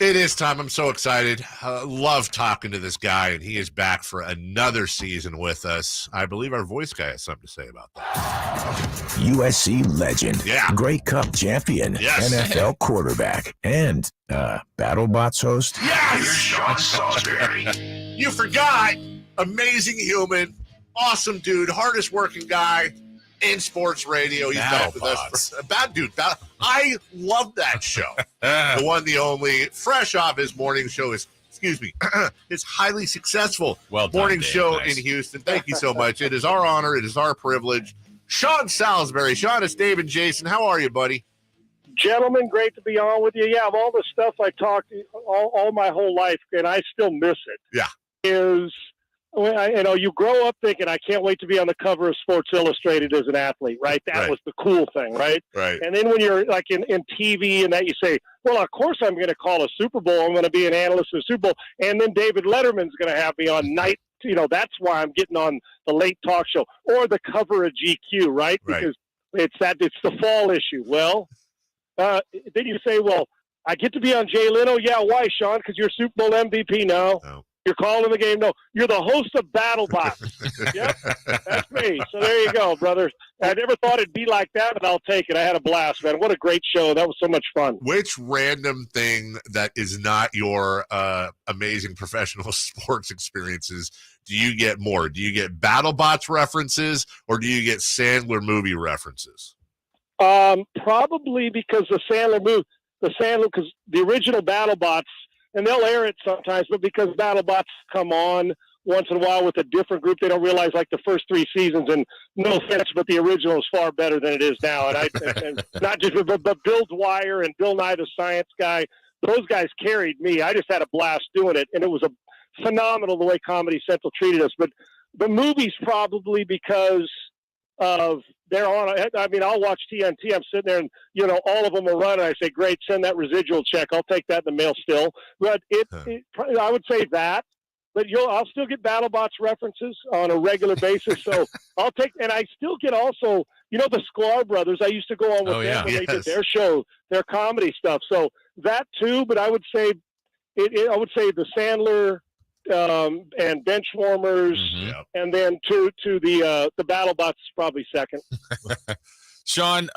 It is time. I'm so excited. Love talking to this guy, and he is back for another season with us. I believe our voice guy has something to say about that. USC legend, Grey Cup champion, NFL quarterback, and BattleBots host. Yes! Here's Sean Salisbury. You forgot. Amazing human, awesome dude, hardest working guy in sports radio. He's back with us. Bad dude. I love that show. The one, the only, fresh off his morning show is, his highly successful morning show in Houston. Thank you so much. It is our honor. It is our privilege. Sean Salisbury. Sean, it's Dave and Jason. How are you, buddy? Gentlemen, great to be on with you. Yeah, of all the stuff I talked all my whole life, and I still miss it. Yeah. Is, you grow up thinking, I can't wait to be on the cover of Sports Illustrated as an athlete, right? That was the cool thing, right? Right. And then when you're like in TV and that, you say, well, of course I'm going to call a Super Bowl. I'm going to be an analyst in the Super Bowl. And then David Letterman's going to have me on night. That's why I'm getting on the late talk show or the cover of GQ, right? Because it's the fall issue. Well, then you say, well, I get to be on Jay Leno. Yeah, why, Sean? Because you're Super Bowl MVP now. No. You're calling the game. No, you're the host of BattleBots. Yep, that's me. So there you go, brother. I never thought it'd be like that, but I'll take it. I had a blast, man. What a great show. That was so much fun. Which random thing that is not your amazing professional sports experiences do you get more? Do you get BattleBots references or do you get Sandler movie references? Probably because because the original BattleBots, and they'll air it sometimes, but because BattleBots come on once in a while with a different group, they don't realize like the first three seasons, and no offense, but the original is far better than it is now. And not just, but Bill Dwyer and Bill Nye the Science Guy, those guys carried me. I just had a blast doing it, and it was a phenomenal the way Comedy Central treated us. But the movies probably because of they're on. I mean, I'll watch TNT. I'm sitting there, and all of them are running. I say, "Great, send that residual check. I'll take that in the mail still." But I would say that. But I'll still get BattleBots references on a regular basis. So I'll take, and I still get also, the Sklar brothers. I used to go on with them when they did their show, their comedy stuff. So that too. But I would say, I would say the Sandler. And Benchwarmers, and then to the BattleBots probably second. Sean,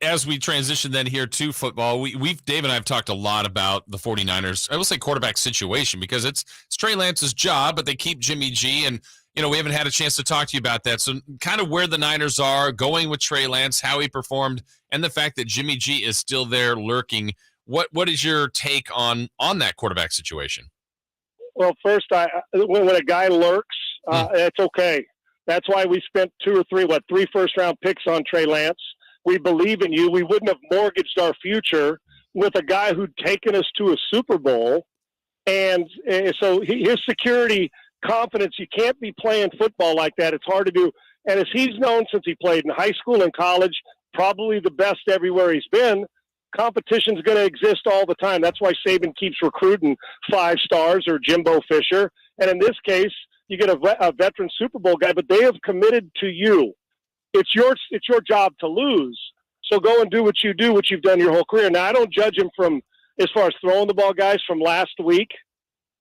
as we transition then here to football, Dave and I have talked a lot about the 49ers, I will say quarterback situation, because it's Trey Lance's job, but they keep Jimmy G, and we haven't had a chance to talk to you about that. So kind of where the Niners are going with Trey Lance, how he performed, and the fact that Jimmy G is still there lurking. What is your take on that quarterback situation? Well, first, when a guy lurks, it's okay. That's why we spent three first-round picks on Trey Lance. We believe in you. We wouldn't have mortgaged our future with a guy who'd taken us to a Super Bowl. And so his security, confidence, you can't be playing football like that. It's hard to do. And as he's known since he played in high school and college, probably the best everywhere he's been, competition's going to exist all the time. That's why Saban keeps recruiting 5 stars or Jimbo Fisher. And in this case, you get a veteran Super Bowl guy, but they have committed to you. It's your job to lose. So go and do what you've done your whole career. Now, I don't judge him from as far as throwing the ball, guys, from last week,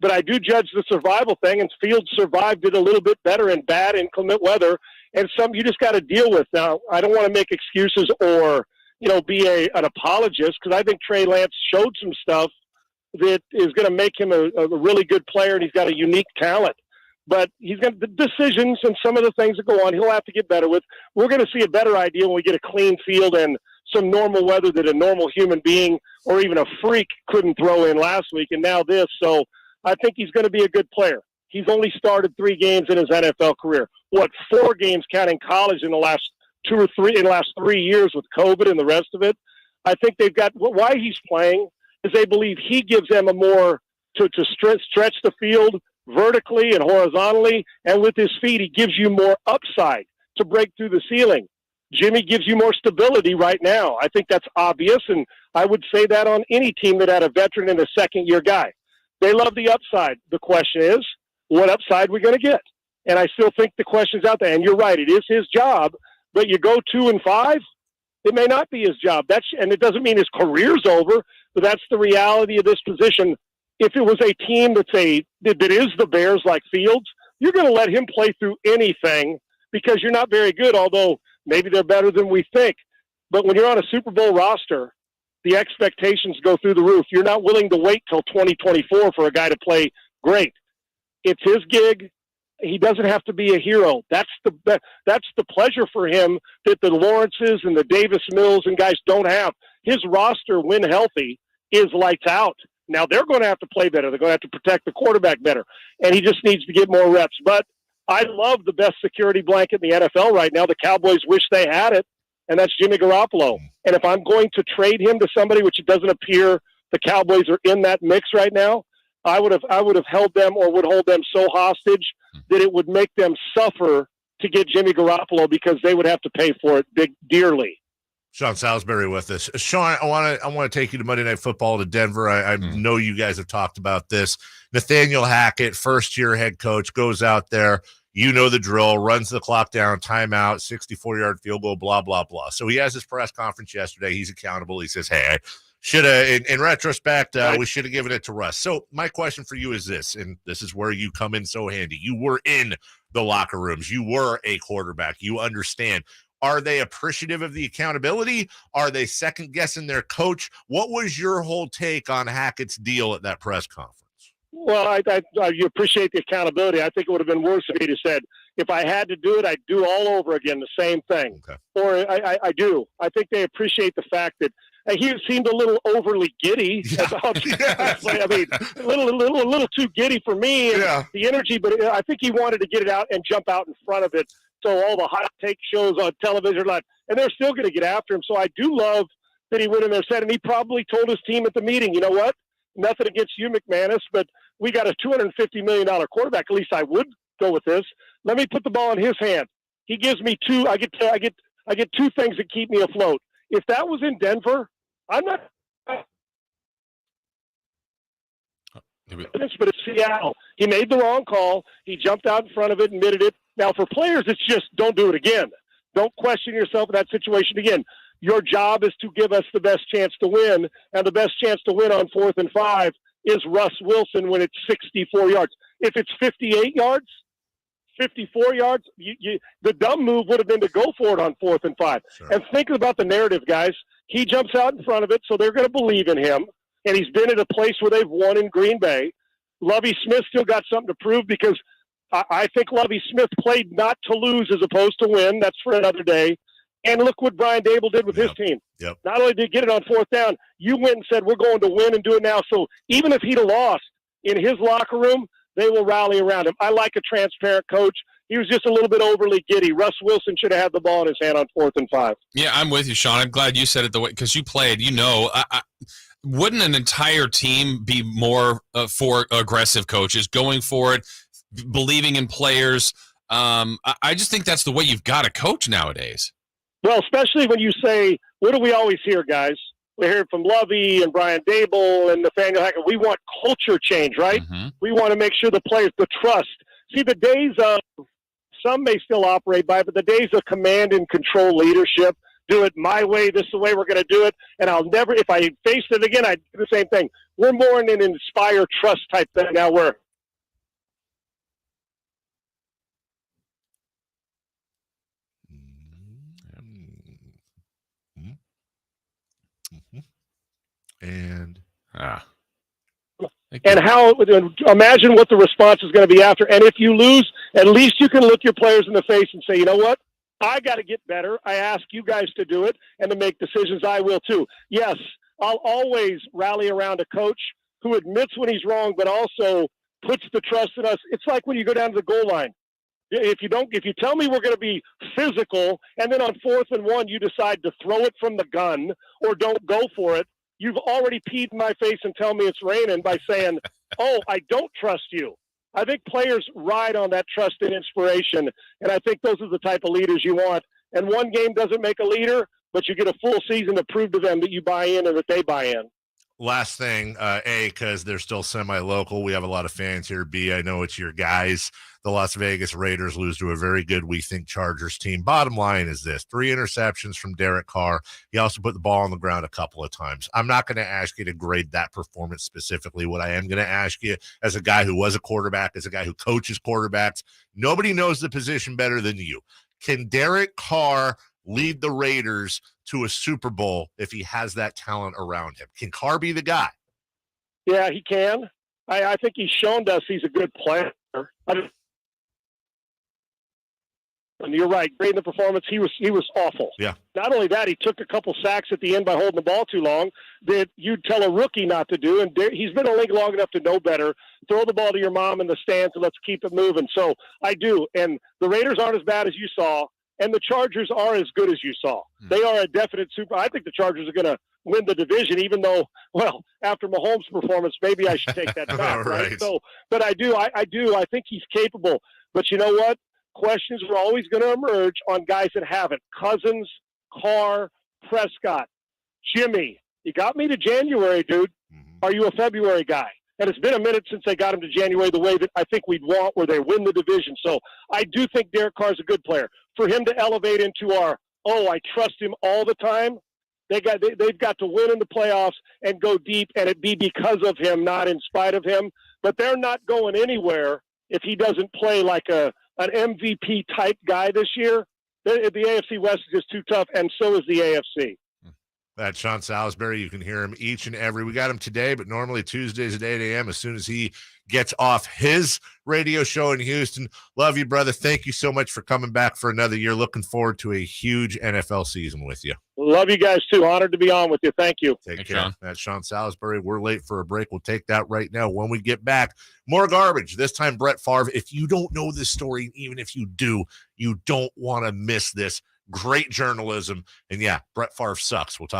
but I do judge the survival thing, and Fields survived it a little bit better in bad inclement weather. And some you just got to deal with. Now, I don't want to make excuses or be an apologist, because I think Trey Lance showed some stuff that is going to make him a really good player, and he's got a unique talent. But he's got the decisions and some of the things that go on, he'll have to get better with. We're going to see a better idea when we get a clean field and some normal weather that a normal human being or even a freak couldn't throw in last week, and now this. So I think he's going to be a good player. He's only started 3 games in his NFL career. 4 games counting college in the last 2 or 3 in the last 3 years with COVID and the rest of it. I think they've got why he's playing is they believe he gives them a more to stretch the field vertically and horizontally, and with his feet he gives you more upside to break through the ceiling. Jimmy gives you more stability right now. I think that's obvious, and I would say that on any team that had a veteran and a second-year guy. They love the upside. The question is, what upside are we going to get? And I still think the question's out there, and you're right, it is his job. But you go 2-5, it may not be his job. And it doesn't mean his career's over, but that's the reality of this position. If it was a team that is the Bears like Fields, you're going to let him play through anything because you're not very good, although maybe they're better than we think. But when you're on a Super Bowl roster, the expectations go through the roof. You're not willing to wait till 2024 for a guy to play great. It's his gig. He doesn't have to be a hero. That's the pleasure for him that the Lawrences and the Davis Mills and guys don't have. His roster, when healthy, is lights out. Now they're going to have to play better. They're going to have to protect the quarterback better, and he just needs to get more reps. But I love the best security blanket in the NFL right now. The Cowboys wish they had it, and that's Jimmy Garoppolo. And if I'm going to trade him to somebody, which it doesn't appear the Cowboys are in that mix right now, I would have held them or would hold them so hostage that it would make them suffer to get Jimmy Garoppolo because they would have to pay for it dearly. Sean Salisbury with us. Sean, I want to take you to Monday Night Football to Denver. I know you guys have talked about this. Nathaniel Hackett, first-year head coach, goes out there. You know the drill, runs the clock down, timeout, 64-yard field goal, blah, blah, blah. So he has his press conference yesterday. He's accountable. He says, hey, should have, in retrospect, we should have given it to Russ. So my question for you is this, and this is where you come in so handy. You were in the locker rooms. You were a quarterback. You understand. Are they appreciative of the accountability? Are they second-guessing their coach? What was your whole take on Hackett's deal at that press conference? Well, you appreciate the accountability. I think it would have been worse if he'd have said, if I had to do it, I'd do all over again the same thing. Okay. Or I do. I think they appreciate the fact that he seemed a little overly giddy about I mean, a little too giddy for me and the energy, but I think he wanted to get it out and jump out in front of it. So all the hot take shows on television, and they're still going to get after him. So I do love that he went in there and said, and he probably told his team at the meeting, you know what? Nothing against you, McManus, but we got a $250 million quarterback. At least I would go with this. Let me put the ball in his hand. He gives me two. I get two things that keep me afloat. If that was in Denver, I'm not. But it's Seattle. He made the wrong call. He jumped out in front of it, admitted it. Now, for players, it's just don't do it again. Don't question yourself in that situation again. Your job is to give us the best chance to win, and the best chance to win on 4th and 5 is Russ Wilson when it's 64 yards. If it's 58 yards, 54 yards, the dumb move would have been to go for it on 4th and 5. Sure. And think about the narrative, guys. He jumps out in front of it, so they're going to believe in him, and he's been at a place where they've won in Green Bay. Lovie Smith still got something to prove because I think Lovie Smith played not to lose as opposed to win. That's for another day. And look what Brian Dable did with his team. Yep. Not only did he get it on 4th down, you went and said, we're going to win and do it now. So even if he'd have lost in his locker room, they will rally around him. I like a transparent coach. He was just a little bit overly giddy. Russ Wilson should have had the ball in his hand on 4th and 5. Yeah, I'm with you, Sean. I'm glad you said it the way, because you played, wouldn't an entire team be more for aggressive coaches, going for it, believing in players? I just think that's the way you've got to coach nowadays. Well, especially when you say, what do we always hear, guys? We hear it from Lovie and Brian Dable and Nathaniel Hackett. We want culture change, right? Mm-hmm. We want to make sure the players, the trust. See, the days of, some may still operate by, but the days of command and control leadership, do it my way, this is the way we're going to do it, and I'll never, if I faced it again, I'd do the same thing. We're more in an inspire trust type thing now where and how, imagine what the response is going to be after. And if you lose, at least you can look your players in the face and say, you know what? I got to get better. I ask you guys to do it and to make decisions. I will too. Yes, I'll always rally around a coach who admits when he's wrong, but also puts the trust in us. It's like when you go down to the goal line. If you tell me we're going to be physical and then on 4th and 1, you decide to throw it from the gun or don't go for it, you've already peed in my face and tell me it's raining by saying, oh, I don't trust you. I think players ride on that trust and inspiration, and I think those are the type of leaders you want. And one game doesn't make a leader, but you get a full season to prove to them that you buy in and that they buy in. last thing, A, because they're still semi-local. We have a lot of fans here. B, I know it's your guys. The Las Vegas Raiders lose to a very good, we think, Chargers team. Bottom line is this: 3 interceptions from Derek Carr. He also put the ball on the ground a couple of times. I'm not going to ask you to grade that performance specifically. What I am going to ask you, as a guy who was a quarterback, as a guy who coaches quarterbacks, nobody knows the position better than you. Can Derek Carr lead the Raiders to a Super Bowl if he has that talent around him? Can Carr be the guy? Yeah, he can. I think he's shown us he's a good player. And you're right, grading the performance, he was awful. Yeah. Not only that, he took a couple sacks at the end by holding the ball too long that you'd tell a rookie not to do. And he's been in the league long enough to know better. Throw the ball to your mom in the stands and let's keep it moving. So I do. And the Raiders aren't as bad as you saw, and the Chargers are as good as you saw. They are a definite super. I think the Chargers are going to win the division, even though, well, after Mahomes' performance, maybe I should take that back. right? So, but I do. I think he's capable. But you know what? Questions are always going to emerge on guys that haven't. Cousins, Carr, Prescott, Jimmy. You got me to January, dude. Are you a February guy? And it's been a minute since they got him to January the way that I think we'd want, where they win the division. So I do think Derek Carr's a good player. For him to elevate into our, I trust him all the time, they've got to win in the playoffs and go deep, and it be because of him, not in spite of him. But they're not going anywhere if he doesn't play like an MVP type guy this year. The AFC West is just too tough, and so is the AFC. That's Sean Salisbury. You can hear him each and every. We got him today, but normally Tuesdays at 8 a.m. as soon as he gets off his radio show in Houston. Love you, brother. Thank you so much for coming back for another year. Looking forward to a huge NFL season with you. Love you guys, too. Honored to be on with you. Thank you. Take care. Sean. That's Sean Salisbury. We're late for a break. We'll take that right now. When we get back, more garbage. This time, Brett Favre. If you don't know this story, even if you do, you don't want to miss this. Great journalism. And yeah, Brett Favre sucks. We'll talk.